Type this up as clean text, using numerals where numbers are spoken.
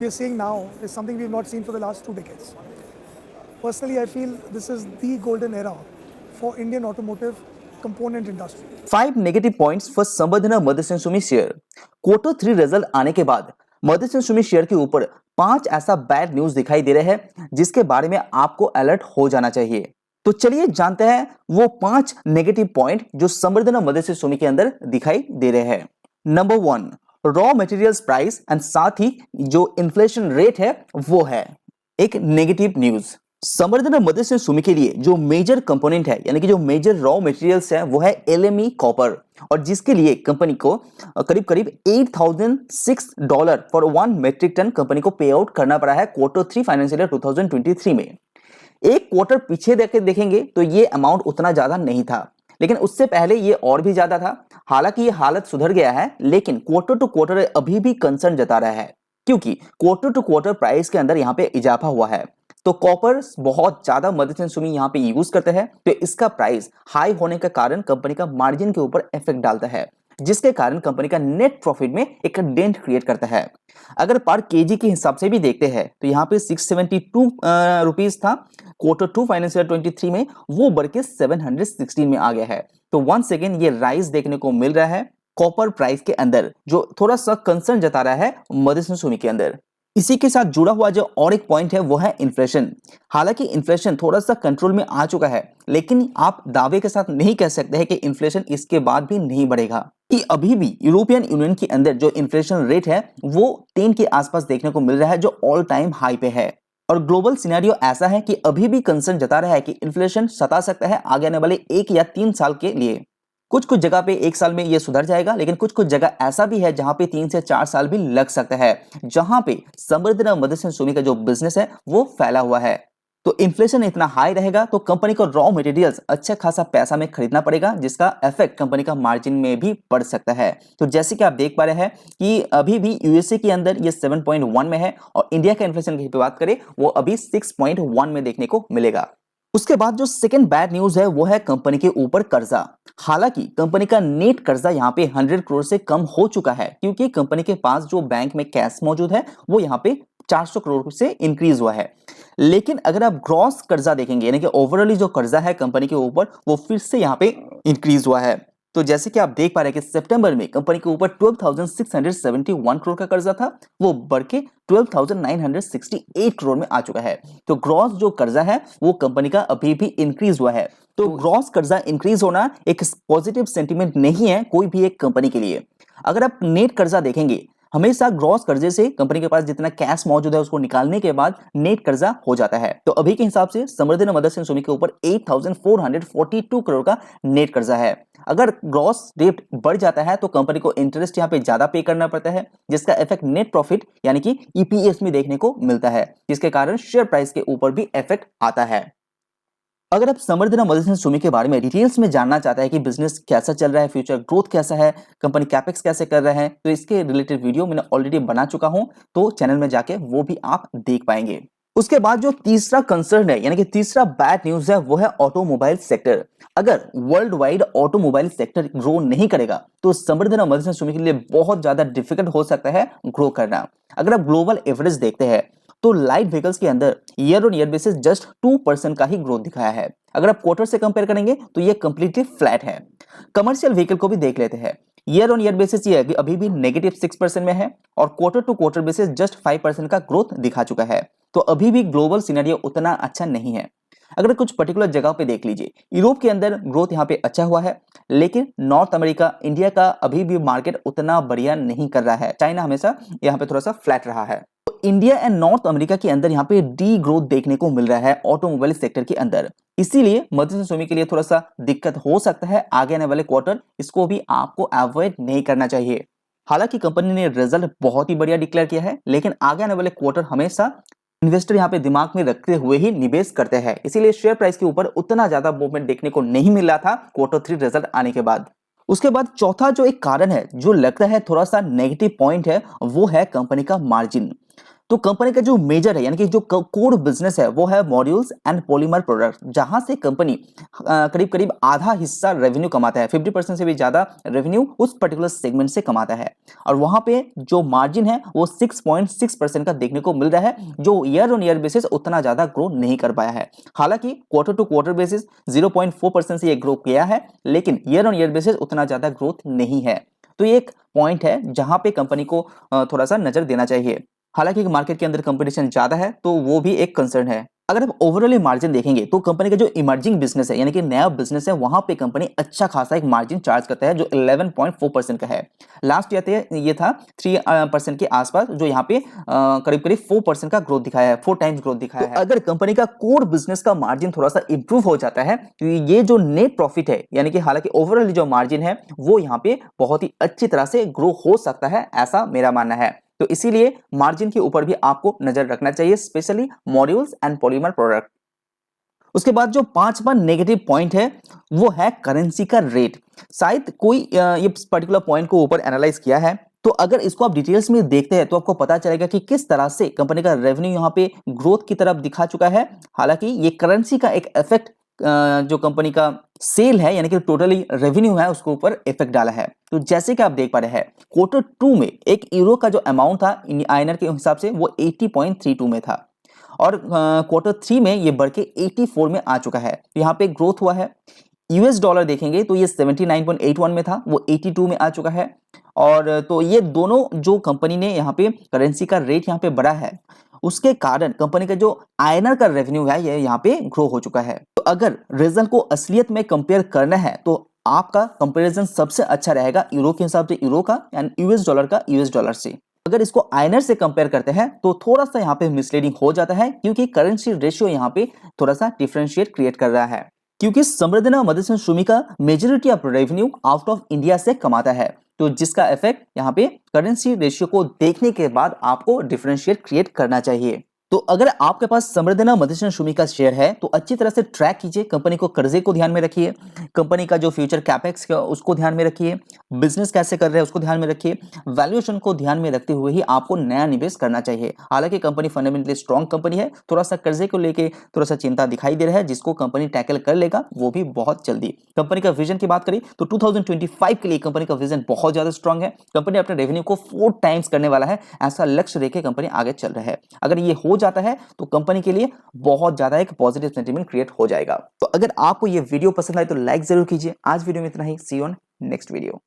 we are seeing now is something we've not seen for the last 2 decades. Personally, I feel this is the golden era for Indian automotive component industry. 5 negative points for Samvardhana Motherson Sumi share. Q3 result आने के बाद Motherson Sumi share के ऊपर 5 ऐसा bad news दिखाई दे रहे हैं जिसके बारे में आपको अलर्ट हो जाना चाहिए। तो चलिए जानते हैं वो 5 नेगेटिव पॉइंट जो संवर्धना मदरसन सुमी के अंदर दिखाई दे रहे हैं। Number 1, raw materials price and साथ ही जो इन्फ्लेशन रेट है वो है एक नेगेटिव न्यूज। संवर्धना मदरसन सुमी के लिए जो मेजर कंपोनेंट है यानी कि जो मेजर रॉ मटेरियल्स है वो है LME कॉपर, और जिसके लिए कंपनी को करीब करीब $8,006 फॉर 1 मेट्रिक टन कंपनी को पे आउट करना पड़ा है Q3 फाइनेंशियल ईयर 2023 में। एक क्वार्टर पीछे देखेंगे तो ये अमाउंट उतना ज्यादा नहीं था, लेकिन उससे पहले ये और भी ज्यादा था। हालांकि ये हालत सुधर गया है, लेकिन क्वार्टर टू क्वार्टर अभी भी कंसर्न जता रहा है क्योंकि क्वार्टर टू क्वार्टर प्राइस के अंदर यहाँ पे इजाफा हुआ है। तो कॉपर बहुत ज्यादा मदरसन सुमी यहाँ पे यूज करते हैं, तो इसका प्राइस हाई होने के कारण कंपनी का मार्जिन के ऊपर इफेक्ट डालता है, जिसके कारण कंपनी का नेट प्रॉफिट में एक डेंट क्रिएट करता है। अगर पर केजी के हिसाब से भी देखते हैं तो यहाँ पे 672 रुपीज था Q2 फाइनेंशियल 23 में, वो बढ़ के 716 में आ गया है। तो वंस अगेन ये राइज देखने को मिल रहा है कॉपर प्राइस के अंदर, जो थोड़ा सा कंसर्न जता रहा है मदरसन सुमी के अंदर। इसी के साथ जुड़ा हुआ जो और एक पॉइंट है वो है इन्फ्लेशन। हालांकि इन्फ्लेशन थोड़ा सा कंट्रोल में आ चुका है, लेकिन आप दावे के साथ नहीं कह सकते हैं कि इन्फ्लेशन इसके बाद भी नहीं बढ़ेगा, कि अभी भी यूरोपियन यूनियन के अंदर जो इन्फ्लेशन रेट है वो 10 के आसपास देखने को मिल रहा है, जो ऑल टाइम हाई पे है। और ग्लोबल सिनेरियो ऐसा है कि अभी भी कंसर्न जता रहा है कि इन्फ्लेशन सता सकता है आगे आने वाले 1 या 3 साल के लिए। कुछ कुछ जगह पे 1 साल में ये सुधर जाएगा, लेकिन कुछ कुछ जगह ऐसा भी है जहां पे 3 से 4 साल भी लग सकता है, जहां पे संवर्धना मदरसन सुमी का जो बिजनेस है वो फैला हुआ है। तो इन्फ्लेशन इतना हाई रहेगा तो कंपनी को रॉ मटेरियल्स अच्छा खासा पैसा में खरीदना पड़ेगा, जिसका इफेक्ट कंपनी का मार्जिन में भी पड़ सकता है। तो जैसे कि आप देख पा रहे हैं कि अभी भी यूएसए के अंदर ये 7.1 में है, और इंडिया का इन्फ्लेशन की बात करें वो अभी 6.1 में देखने को मिलेगा। उसके बाद जो सेकंड बैड न्यूज है वो है कंपनी के ऊपर कर्जा। हालांकि कंपनी का नेट कर्जा यहाँ पे 100 करोड़ से कम हो चुका है, क्योंकि कंपनी के पास जो बैंक में कैश मौजूद है वो यहाँ पे 400 करोड़ से इंक्रीज हुआ है। लेकिन अगर आप ग्रॉस कर्जा देखेंगे यानी कि ओवरऑली जो कर्जा है कंपनी के ऊपर वो फिर से यहाँ पे इंक्रीज हुआ है। तो जैसे कि आप देख पा रहे हैं कि सितंबर में कंपनी के ऊपर 12,671 करोड़ का कर्जा था, वो बढ़ के 12,968 करोड़ में आ चुका है। तो ग्रॉस जो कर्जा है वो कंपनी का अभी भी इंक्रीज हुआ है। तो ग्रॉस कर्जा इंक्रीज होना एक पॉजिटिव सेंटीमेंट नहीं है कोई भी एक कंपनी के लिए। अगर आप नेट कर्जा देखेंगे, हमेशा ग्रॉस कर्जे से कंपनी के पास जितना कैश मौजूद है उसको निकालने के बाद नेट कर्जा हो जाता है। तो अभी के हिसाब से संवर्धना मदरसन सुमी के ऊपर 8,442 करोड़ का नेट कर्जा है। अगर ग्रॉस रेट बढ़ जाता है तो कंपनी को इंटरेस्ट यहाँ पे ज्यादा पे करना पड़ता है, जिसका इफेक्ट नेट प्रॉफिट यानी कि EPS में देखने को मिलता है, जिसके कारण शेयर प्राइस के ऊपर भी इफेक्ट आता है। अगर आप संवर्धना मदरसन सुमी के बारे में डिटेल्स में जानना चाहते हैं कि बिजनेस कैसा चल रहा है, फ्यूचर ग्रोथ कैसा है, कंपनी कैपेक्स कैसे कर रहे हैं, तो इसके रिलेटेड वीडियो मैंने ऑलरेडी बना चुका हूं, तो चैनल में जाके वो भी आप देख पाएंगे। उसके बाद जो तीसरा कंसर्न है यानी कि तीसरा बैड न्यूज है वो है ऑटोमोबाइल सेक्टर। अगर world wide automobile sector grow नहीं करेगा तो संवर्धना मदरसन सुमी के लिए बहुत ज्यादा डिफिकल्ट हो सकता है ग्रो करना। अगर आप ग्लोबल एवरेज देखते हैं तो लाइट व्हीकल्स के अंदर year on year basis just 2% का ही ग्रोथ दिखाया है। अगर आप क्वार्टर से कंपेयर करेंगे तो ये कंप्लीटली फ्लैट है। कमर्शियल व्हीकल को भी देख लेते हैं, ईयर ऑन ईयर बेसिस ये अभी भी -6% में है, और quarter to quarter basis just 5% का ग्रोथ दिखा चुका है। तो अभी भी ग्लोबल सिनेरियो उतना अच्छा नहीं है। अगर कुछ पर्टिकुलर जगह पे देख लीजिए, यूरोप के अंदर ग्रोथ यहाँ पे अच्छा हुआ है, लेकिन नॉर्थ अमेरिका, इंडिया का अभी भी मार्केट उतना बढ़िया नहीं कर रहा है। चाइना हमेशा यहाँ पे थोड़ा सा फ्लैट रहा है। तो इंडिया एंड नॉर्थ अमेरिका के अंदर यहाँ पे डी ग्रोथ देखने को मिल रहा है ऑटोमोबाइल सेक्टर के अंदर। इसीलिए मदरसन सुमी के लिए थोड़ा सा दिक्कत हो सकता है आगे आने वाले क्वार्टर, इसको भी आपको अवॉइड नहीं करना चाहिए। हालांकि कंपनी ने रिजल्ट बहुत ही बढ़िया डिक्लेयर किया है, लेकिन आगे आने वाले क्वार्टर हमेशा इन्वेस्टर यहाँ पे दिमाग में रखते हुए ही निवेश करते हैं, इसीलिए शेयर प्राइस के ऊपर उतना ज्यादा मूवमेंट देखने को नहीं मिल रहा था Q3 रिजल्ट आने के बाद। उसके बाद चौथा जो एक कारण है जो लगता है थोड़ा सा नेगेटिव पॉइंट है वो है कंपनी का मार्जिन। तो कंपनी का जो मेजर है यानी कि जो कोर बिजनेस है वो है मॉड्यूल्स एंड पॉलीमर प्रोडक्ट, जहां से कंपनी करीब करीब आधा हिस्सा रेवेन्यू कमाता है, 50% से भी ज्यादा रेवेन्यू उस पर्टिकुलर सेगमेंट से कमाता है। और वहां पे जो मार्जिन है वो 6.6% का देखने को मिल रहा है, जो ईयर ऑन ईयर बेसिस उतना ज्यादा ग्रो नहीं कर पाया है। हालांकि क्वार्टर टू क्वार्टर बेसिस 0.4% से ये ग्रो किया है, लेकिन ईयर ऑन ईयर बेसिस उतना ज्यादा ग्रोथ नहीं है। तो ये एक पॉइंट है जहां पे कंपनी को थोड़ा सा नजर देना चाहिए। हालांकि मार्केट के अंदर कंपटीशन ज्यादा है तो वो भी एक कंसर्न है। अगर आप ओवरऑल मार्जिन देखेंगे तो कंपनी का जो इमर्जिंग बिजनेस है यानी कि नया बिजनेस है, वहां पे कंपनी अच्छा खासा एक मार्जिन चार्ज करता है जो 11.4% का है। लास्ट ये था 3% के आसपास, जो यहाँ पे करीब करीब 4% का ग्रोथ दिखाया है, 4 टाइम्स ग्रोथ दिखाया है। अगर कंपनी का कोर बिजनेस का मार्जिन थोड़ा सा इंप्रूव हो जाता है तो ये जो नेट प्रॉफिट है यानी कि हालांकि ओवरऑल जो मार्जिन है वो यहाँ पे बहुत ही अच्छी तरह से ग्रो हो सकता है, ऐसा मेरा मानना है। तो इसीलिए मार्जिन के ऊपर भी आपको नजर रखना चाहिए, specially modules and polymer product. उसके बाद जो पांचवा नेगेटिव पॉइंट है वो है करेंसी का रेट। शायद कोई ये पर्टिकुलर पॉइंट को ऊपर एनालाइज किया है, तो अगर इसको आप डिटेल्स में देखते हैं तो आपको पता चलेगा कि किस तरह से कंपनी का रेवेन्यू यहाँ पे ग्रोथ की तरफ दिखा चुका है। हालांकि ये करेंसी का एक इफेक्ट जो कंपनी का सेल है यानी कि टोटली रेवेन्यू है उसके ऊपर इफेक्ट डाला है। तो जैसे कि आप देख पा रहे हैं क्वार्टर 2 में एक यूरो का जो अमाउंट था आईएनआर के हिसाब से वो 80.32 में था, और क्वार्टर 3 में ये बढ़ के 84 में आ चुका है। यहाँ पे ग्रोथ हुआ है। यूएस डॉलर देखेंगे तो ये 79.81 में था, वो 82 में आ चुका है। और तो ये दोनों जो कंपनी ने यहाँ पे करेंसी का रेट यहाँ पे बढ़ा है, उसके कारण कंपनी का जो आईएनआर का रेवेन्यू है ये यहाँ पे ग्रो हो चुका है। तो अगर रिजल्ट को असलियत में कंपेयर करना है तो आपका कंपैरिजन सबसे अच्छा रहेगा यूरो के हिसाब से यूरो का एंड यूएस डॉलर का यूएस डॉलर से। अगर इसको आईएनआर से कंपेयर करते हैं तो थोड़ा सा यहाँ पे मिसलीडिंग हो जाता है, क्योंकि करेंसी रेशियो यहाँ पे थोड़ा सा डिफरेंशिएट क्रिएट कर रहा है। क्योंकि समृद्धना मदरसन सुमिका majority of revenue out of India से कमाता है, तो जिसका इफेक्ट यहाँ पे करेंसी रेशियो को देखने के बाद आपको डिफरेंशिएट क्रिएट करना चाहिए। तो अगर आपके पास समृद्धना मदरसन सुमिका शेयर है तो अच्छी तरह से ट्रैक कीजिए, कंपनी को कर्जे को ध्यान में रखिए, कंपनी का जो फ्यूचर कैपेक्स का उसको ध्यान में रखिए, बिजनेस कैसे कर रहे हैं उसको ध्यान में रखिए, वैल्यूएशन को ध्यान में रखते हुए ही आपको नया निवेश करना चाहिए। हालांकि कंपनी फंडामेंटली स्ट्रॉन्ग कंपनी है, थोड़ा सा कर्जे को लेके थोड़ा सा चिंता दिखाई दे रहा है, जिसको कंपनी टैकल कर लेगा वो भी बहुत जल्दी। कंपनी का विजन की बात करें तो 2025 के लिए कंपनी का विजन बहुत ज्यादा स्ट्रॉन्ग है। कंपनी अपने रेवेन्यू को 4 टाइम्स करने वाला है, ऐसा लक्ष्य लेके कंपनी आगे चल रहा है। अगर ये हो जाता है तो कंपनी के लिए बहुत ज्यादा एक पॉजिटिव सेंटीमेंट क्रिएट हो जाएगा। तो अगर आपको ये वीडियो पसंद आए तो लाइक जरूर कीजिए। आज वीडियो में इतना ही। सी यू ऑन नेक्स्ट वीडियो।